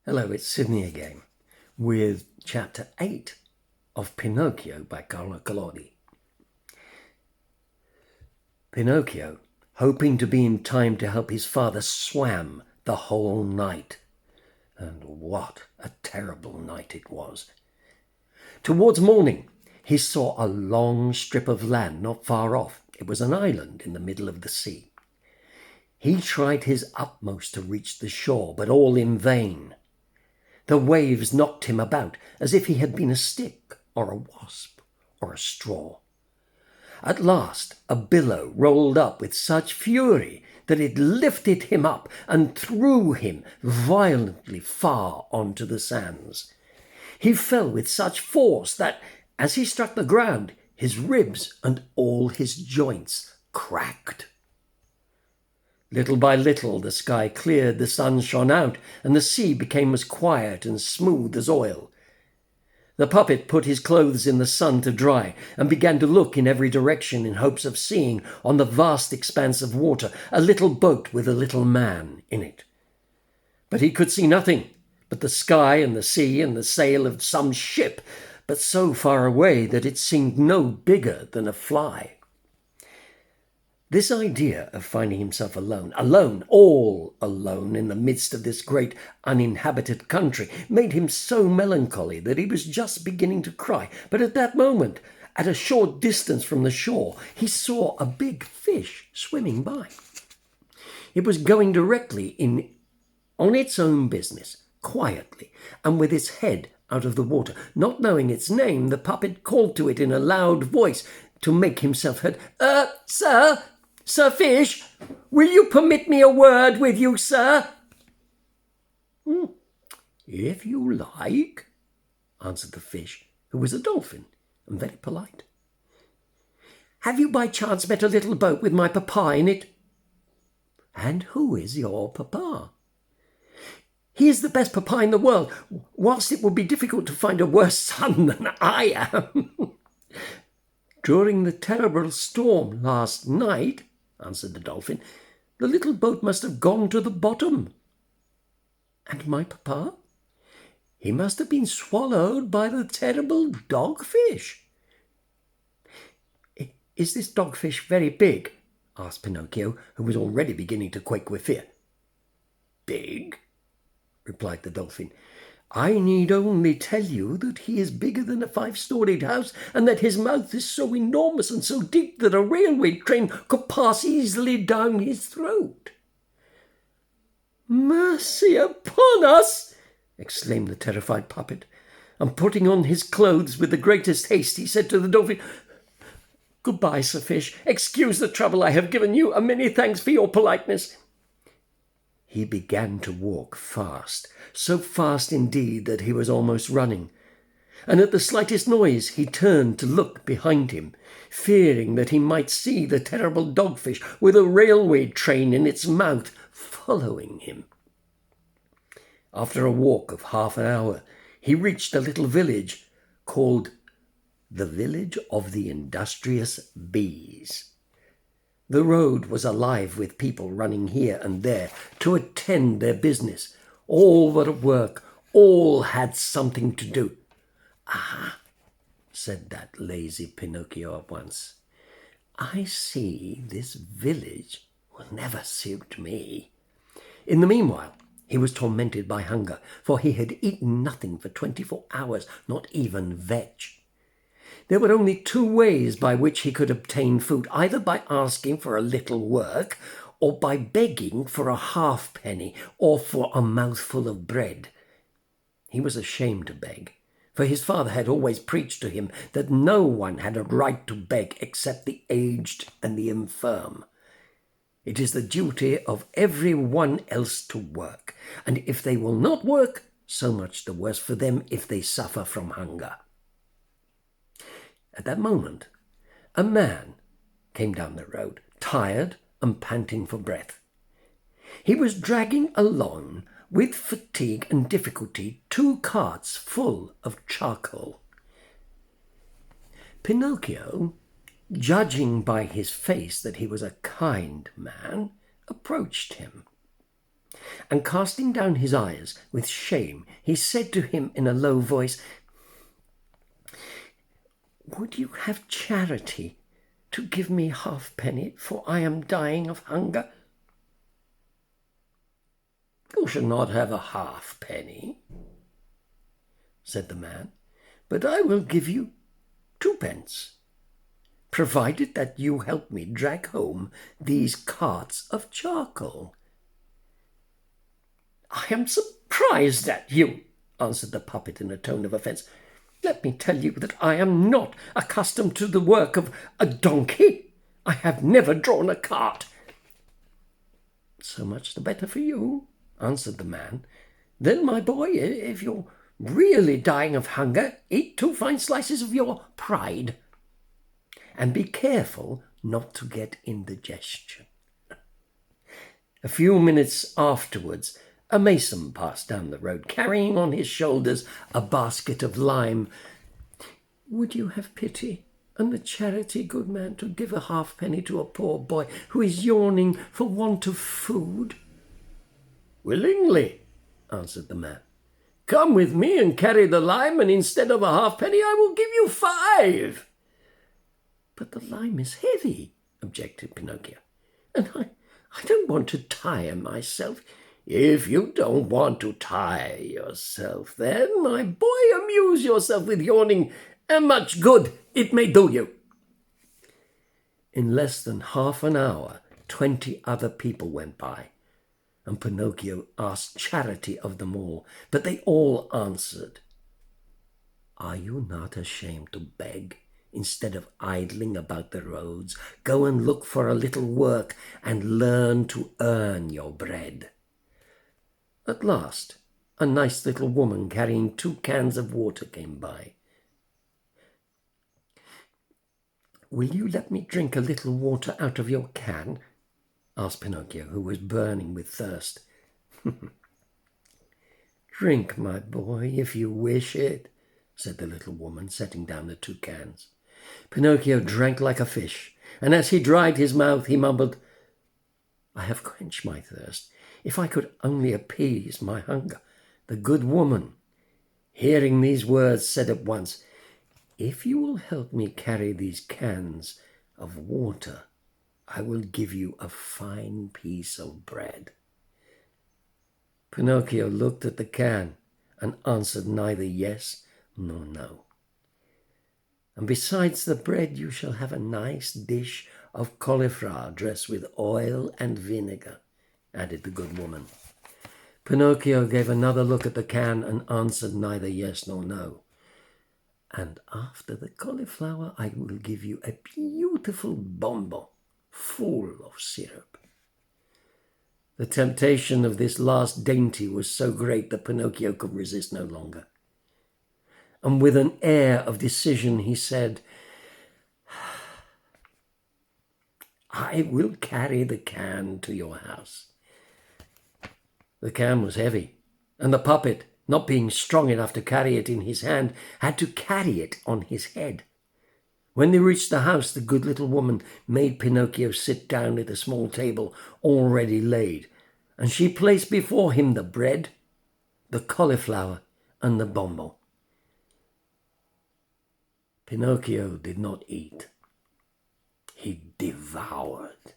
Hello, it's Sidney again with Chapter 8 of Pinocchio by Carlo Collodi. Pinocchio, hoping to be in time to help his father, swam the whole night. And what a terrible night it was. Towards morning, he saw a long strip of land not far off. It was an island in the middle of the sea. He tried his utmost to reach the shore, but all in vain. The waves knocked him about as if he had been a stick or a wasp or a straw. At last a billow rolled up with such fury that it lifted him up and threw him violently far onto the sands. He fell with such force that, as he struck the ground, his ribs and all his joints cracked. Little by little the sky cleared, the sun shone out, and the sea became as quiet and smooth as oil. The puppet put his clothes in the sun to dry and began to look in every direction in hopes of seeing, on the vast expanse of water, a little boat with a little man in it. But he could see nothing but the sky and the sea and the sail of some ship, but so far away that it seemed no bigger than a fly. This idea of finding himself alone, all alone in the midst of this great uninhabited country, made him so melancholy that he was just beginning to cry. But at that moment, at a short distance from the shore, he saw a big fish swimming by. It was going directly on its own business, quietly, and with its head out of the water. Not knowing its name, the puppet called to it in a loud voice to make himself heard. Sir Fish, will you permit me a word with you, sir?" "If you like," answered the fish, who was a dolphin and very polite. "Have you by chance met a little boat with my papa in it?" "And who is your papa?" "He is the best papa in the world, whilst it would be difficult to find a worse son than I am." "During the terrible storm last night," answered the dolphin, "the little boat must have gone to the bottom." "And my papa?" "He must have been swallowed by the terrible dogfish." "Is this dogfish very big?" asked Pinocchio, who was already beginning to quake with fear. "Big?" replied the dolphin. "I need only tell you that he is bigger than a 5-storied house, and that his mouth is so enormous and so deep that a railway train could pass easily down his throat." "Mercy upon us!" exclaimed the terrified puppet, and putting on his clothes with the greatest haste, he said to the dolphin, "Goodbye, Sir Fish. Excuse the trouble I have given you, and many thanks for your politeness." He began to walk fast, so fast indeed that he was almost running, and at the slightest noise he turned to look behind him, fearing that he might see the terrible dogfish with a railway train in its mouth following him. After a walk of half an hour, he reached a little village called the Village of the Industrious Bees. The road was alive with people running here and there to attend their business. All were at work, all had something to do. "Ah," said that lazy Pinocchio at once, "I see this village will never suit me." In the meanwhile, he was tormented by hunger, for he had eaten nothing for 24 hours, not even vetch. There were only 2 ways by which he could obtain food, either by asking for a little work, or by begging for a halfpenny or for a mouthful of bread. He was ashamed to beg, for his father had always preached to him that no one had a right to beg except the aged and the infirm. It is the duty of every one else to work, and if they will not work, so much the worse for them if they suffer from hunger. At that moment, a man came down the road, tired and panting for breath. He was dragging along, with fatigue and difficulty, 2 carts full of charcoal. Pinocchio, judging by his face that he was a kind man, approached him. and casting down his eyes with shame, he said to him in a low voice, "Would you have charity to give me halfpenny, for I am dying of hunger?" "You shall not have a halfpenny," said the man, "but I will give you 2 pence, provided that you help me drag home these carts of charcoal." "I am surprised at you," answered the puppet in a tone of offence. "Let me tell you that I am not accustomed to the work of a donkey. I have never drawn a cart." "So much the better for you," answered the man. "Then, my boy, if you're really dying of hunger, eat 2 fine slices of your pride. And be careful not to get indigestion." A few minutes afterwards, a mason passed down the road, carrying on his shoulders a basket of lime. "Would you have pity and the charity, good man, to give a halfpenny to a poor boy who is yawning for want of food?" "Willingly," answered the man. "Come with me and carry the lime, and instead of a halfpenny I will give you 5. "But the lime is heavy," objected Pinocchio, "and I don't want to tire myself." "If you don't want to tire yourself, then, my boy, amuse yourself with yawning, and much good it may do you." In less than half an hour, 20 other people went by, and Pinocchio asked charity of them all, but they all answered, "Are you not ashamed to beg? Instead of idling about the roads, go and look for a little work and learn to earn your bread." At last, a nice little woman carrying 2 cans of water came by. "Will you let me drink a little water out of your can?" asked Pinocchio, who was burning with thirst. "Drink, my boy, if you wish it," said the little woman, setting down the 2 cans. Pinocchio drank like a fish, and as he dried his mouth, he mumbled, "I have quenched my thirst. If I could only appease my hunger." The good woman, hearing these words, said at once, "If you will help me carry these cans of water, I will give you a fine piece of bread." Pinocchio looked at the can and answered neither yes nor no. "And besides the bread, you shall have a nice dish of cauliflower dressed with oil and vinegar," added the good woman. Pinocchio gave another look at the can and answered neither yes nor no. "And after the cauliflower, I will give you a beautiful bonbon full of syrup." The temptation of this last dainty was so great that Pinocchio could resist no longer. And with an air of decision, he said, "I will carry the can to your house." The can was heavy, and the puppet, not being strong enough to carry it in his hand, had to carry it on his head. When they reached the house, the good little woman made Pinocchio sit down at a small table already laid, and she placed before him the bread, the cauliflower, and the bonbon. Pinocchio did not eat. He devoured.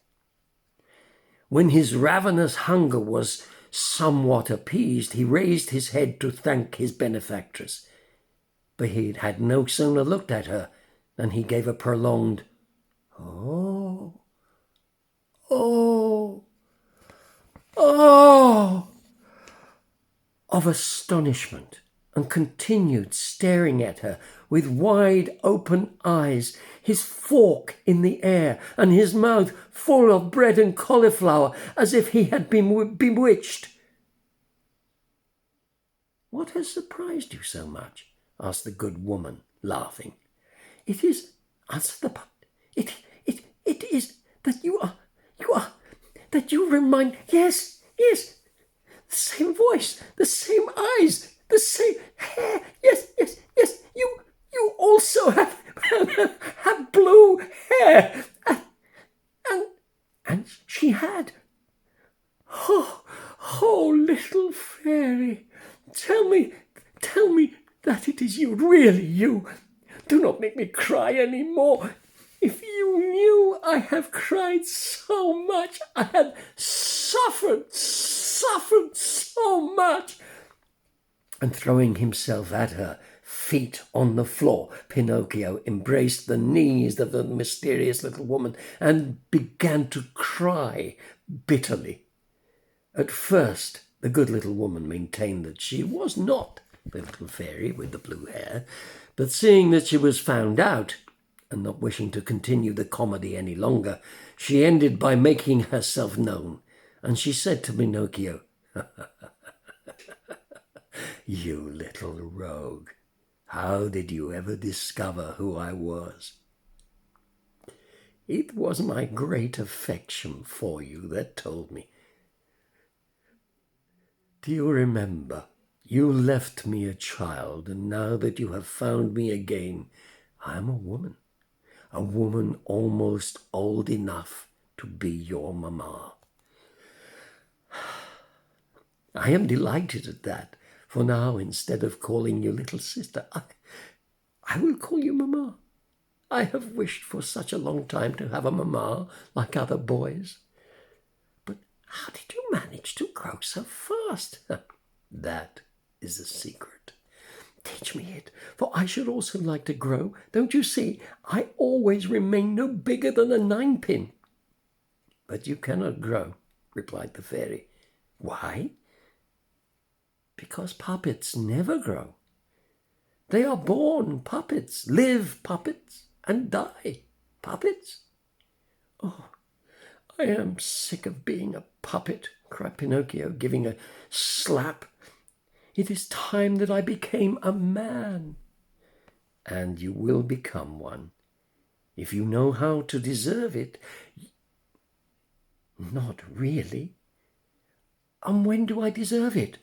When his ravenous hunger was somewhat appeased, he raised his head to thank his benefactress. But he had no sooner looked at her than he gave a prolonged "Oh, oh, oh" of astonishment, and continued staring at her with wide open eyes, his fork in the air and his mouth full of bread and cauliflower, as if he had been bewitched. "What has surprised you so much?" asked the good woman, laughing. "It is," answered the puppet, it is that that you remind, yes, the same voice, the same eyes, the same hair, yes, you also have blue hair." And she had. Oh, little fairy, tell me that it is you, really you. Do not make me cry any more. If you knew I have cried so much, I have suffered so much. And throwing himself at her feet on the floor, Pinocchio embraced the knees of the mysterious little woman and began to cry bitterly. At first, the good little woman maintained that she was not the little fairy with the blue hair, but seeing that she was found out, and not wishing to continue the comedy any longer, she ended by making herself known, and she said to Pinocchio, "You little rogue, how did you ever discover who I was?" "It was my great affection for you that told me. Do you remember? You left me a child, and now that you have found me again, I am a woman almost old enough to be your mamma." "I am delighted at that, for now, instead of calling you little sister, I will call you mamma. I have wished for such a long time to have a mamma like other boys. But how did you manage to grow so fast?" "That is a secret." "Teach me it, for I should also like to grow. Don't you see, I always remain no bigger than a ninepin." "But you cannot grow," replied the fairy. "Why?" "Because puppets never grow. They are born puppets, live puppets, and die puppets." "Oh, I am sick of being a puppet," cried Pinocchio, giving a slap. "It is time that I became a man." "And you will become one, if you know how to deserve it." "Not really." "And when do I deserve it?"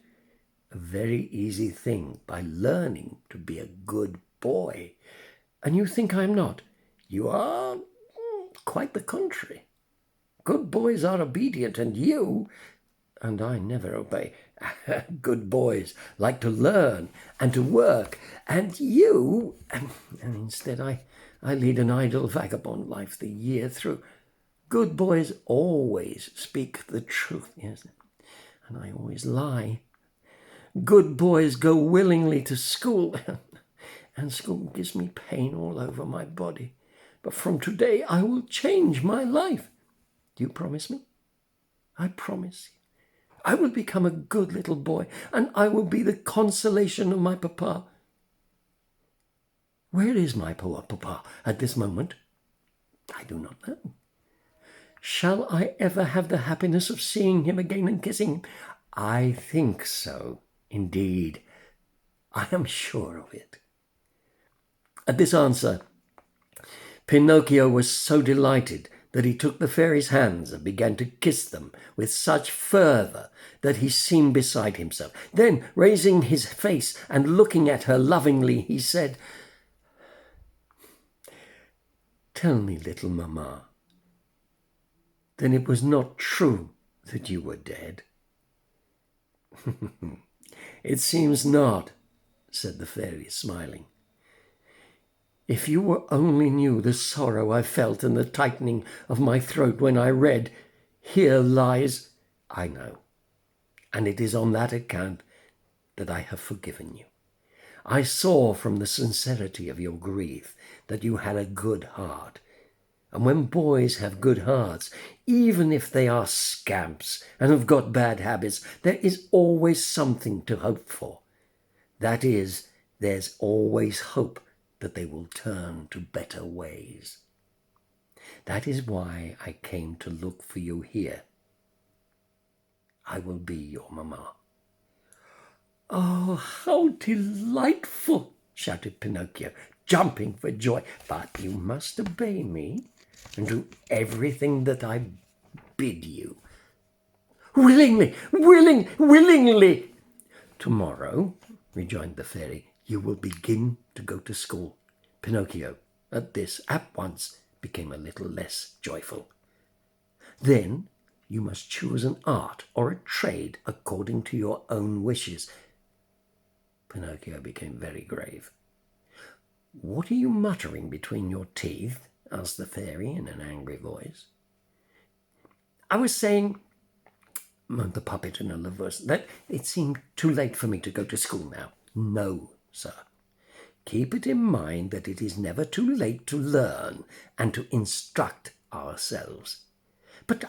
"A very easy thing, by learning to be a good boy." "And you think I am not?" "You are quite the contrary. Good boys are obedient, and you—" "And I never obey." "Good boys like to learn and to work, and you—" "And instead I lead an idle vagabond life the year through." "Good boys always speak the truth." "Yes, and I always lie." "Good boys go willingly to school." "And school gives me pain all over my body. But from today I will change my life." "Do you promise me?" "I promise you. I will become a good little boy, and I will be the consolation of my papa." "Where is my poor papa at this moment?" "I do not know." "Shall I ever have the happiness of seeing him again and kissing him?" "I think so. Indeed, I am sure of it." At this answer, Pinocchio was so delighted that he took the fairy's hands and began to kiss them with such fervour that he seemed beside himself. Then, raising his face and looking at her lovingly, he said, "Tell me, little mamma, then it was not true that you were dead?" "It seems not," said the fairy, smiling. "If you only knew the sorrow I felt and the tightening of my throat when I read, 'Here lies—'" "I know, and it is on that account that I have forgiven you. I saw from the sincerity of your grief that you had a good heart. And when boys have good hearts, even if they are scamps and have got bad habits, there is always something to hope for. That is, there's always hope that they will turn to better ways. That is why I came to look for you here. I will be your mamma." "Oh, how delightful!" shouted Pinocchio, jumping for joy. "But you must obey me and do everything that I bid you." "Willingly, willingly." "Tomorrow," rejoined the fairy, "you will begin to go to school." Pinocchio, at this, at once became a little less joyful. Then, You must choose an art or a trade according to your own wishes." Pinocchio became very grave. "What are you muttering between your teeth?" asked the fairy in an angry voice. "I was saying," moaned the puppet in a low voice, "that it seemed too late for me to go to school now." "No, sir. Keep it in mind that it is never too late to learn and to instruct ourselves." "But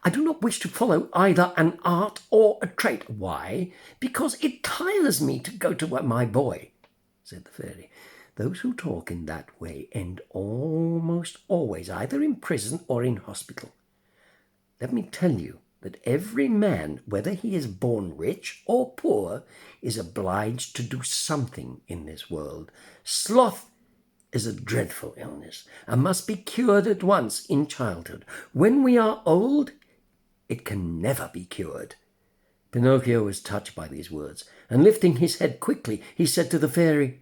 I do not wish to follow either an art or a trade." "Why? Because it tires me to go to work." "My boy," said the fairy, "those who talk in that way end almost always either in prison or in hospital. Let me tell you that every man, whether he is born rich or poor, is obliged to do something in this world. Sloth is a dreadful illness and must be cured at once in childhood. When we are old, it can never be cured." Pinocchio was touched by these words, and lifting his head quickly, he said to the fairy,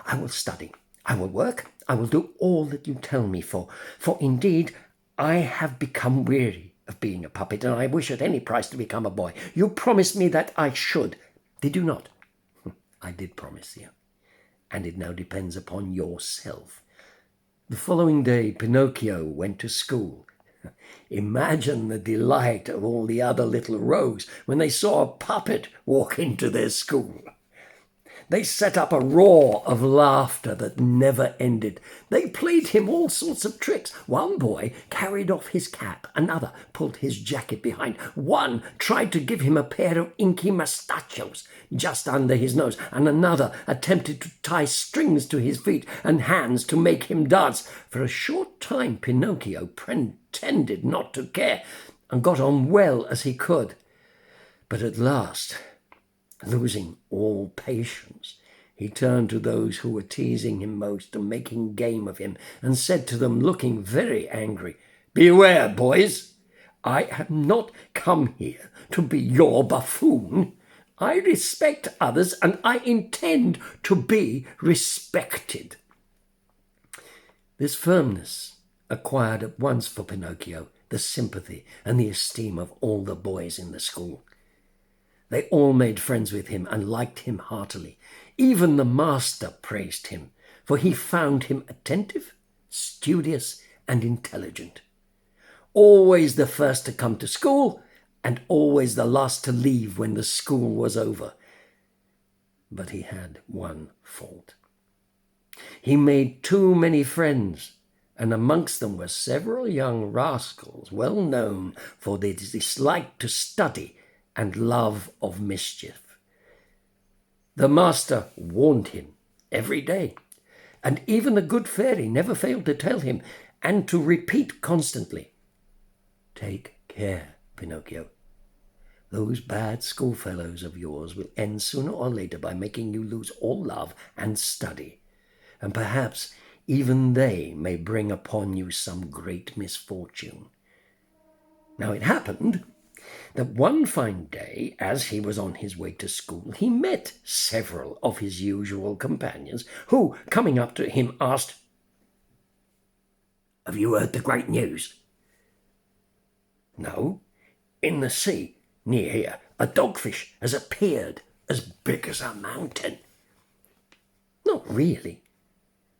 "I will study, I will work, I will do all that you tell me, for indeed I have become weary of being a puppet, and I wish at any price to become a boy. You promised me that I should, did you not?" "I did promise you, and it now depends upon yourself." The following day, Pinocchio went to school. Imagine the delight of all the other little rogues when they saw a puppet walk into their school. They set up a roar of laughter that never ended. They played him all sorts of tricks. One boy carried off his cap, another pulled his jacket behind, one tried to give him a pair of inky mustachios just under his nose, and another attempted to tie strings to his feet and hands to make him dance. For a short time Pinocchio pretended not to care and got on well as he could. But at last, losing all patience, he turned to those who were teasing him most and making game of him, and said to them, looking very angry, "Beware, boys! I have not come here to be your buffoon. I respect others, and I intend to be respected." This firmness acquired at once for Pinocchio the sympathy and the esteem of all the boys in the school. They all made friends with him and liked him heartily. Even the master praised him, for he found him attentive, studious, and intelligent. Always the first to come to school, and always the last to leave when the school was over. But he had one fault. He made too many friends, and amongst them were several young rascals well known for their dislike to study and love of mischief. The master warned him every day, and even the good fairy never failed to tell him and to repeat constantly, "Take care, Pinocchio. Those bad schoolfellows of yours will end sooner or later by making you lose all love and study, and perhaps even they may bring upon you some great misfortune." Now it happened that one fine day, as he was on his way to school, he met several of his usual companions, who, coming up to him, asked, "Have you heard the great news?" "No. In the sea, near here, a dogfish has appeared as big as a mountain." "Not really?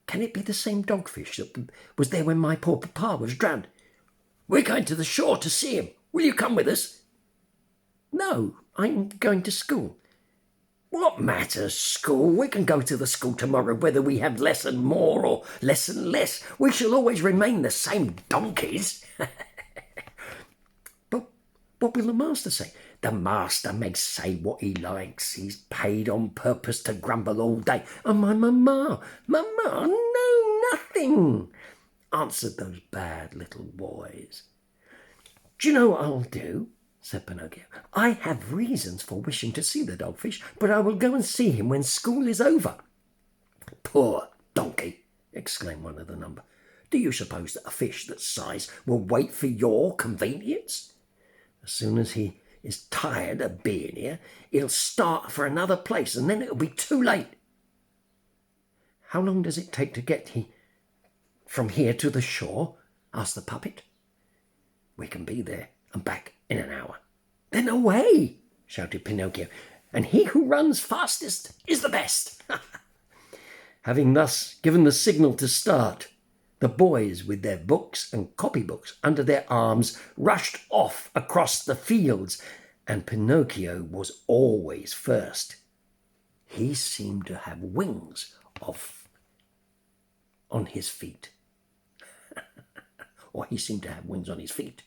Can it be the same dogfish that was there when my poor papa was drowned?" "We're going to the shore to see him. Will you come with us?" "No, I'm going to school." "What matters school? We can go to the school tomorrow whether we have lesson more or lesson less. We shall always remain the same donkeys." But what will the master say?" "The master may say what he likes. He's paid on purpose to grumble all day." "And my mamma?" "Mamma? No, nothing," answered those bad little boys. "Do you know what I'll do?" said Pinocchio. "I have reasons for wishing to see the dogfish, but I will go and see him when school is over." "Poor donkey!" exclaimed one of the number. "Do you suppose that a fish that size will wait for your convenience? As soon as he is tired of being here, he'll start for another place, and then it'll be too late." "How long does it take to get from here to the shore?" asked the puppet. "We can be there and back in an hour. Then away, shouted Pinocchio, and he who runs fastest is the best. Having thus given the signal to start, the boys, with their books and copybooks under their arms, rushed off across the fields, and Pinocchio was always first. He seemed to have wings on his feet. Or he seemed to have wings on his feet.